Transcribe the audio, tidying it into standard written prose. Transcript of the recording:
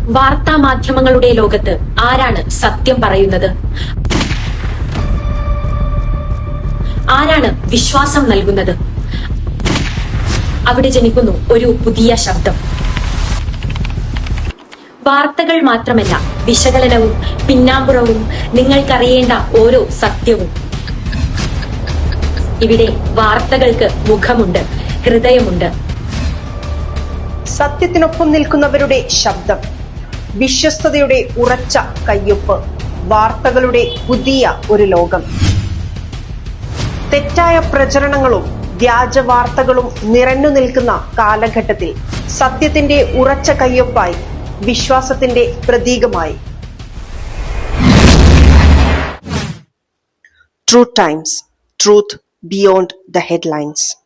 വാർത്താ മാധ്യമങ്ങളുടെ ലോകത്ത് ആരാണ് സത്യം പറയുന്നത്? ആരാണ് വിശ്വാസം നൽകുന്നത്? അവിടെ ജനിക്കുന്നു ഒരു പുതിയ ശബ്ദം. വാർത്തകൾ മാത്രമല്ല, വിശകലനവും പിന്നാമ്പുറവും, നിങ്ങൾക്കറിയേണ്ട ഓരോ സത്യവും. ഇവിടെ വാർത്തകൾക്ക് മുഖമുണ്ട്, ഹൃദയമുണ്ട്. സത്യത്തിനൊപ്പം നിൽക്കുന്നവരുടെ ശബ്ദം, വിശ്വസ്തയുടെ ഉറച്ച കയ്യൊപ്പ്, വാർത്തകളുടെ പുതിയ ഒരു ലോകം. തെറ്റായ പ്രചരണങ്ങളും വ്യാജ വാർത്തകളും നിറഞ്ഞു നിൽക്കുന്ന കാലഘട്ടത്തിൽ സത്യത്തിന്റെ ഉറച്ച കയ്യൊപ്പായി, വിശ്വാസത്തിന്റെ പ്രതീകമായി true times, truth beyond the headlines.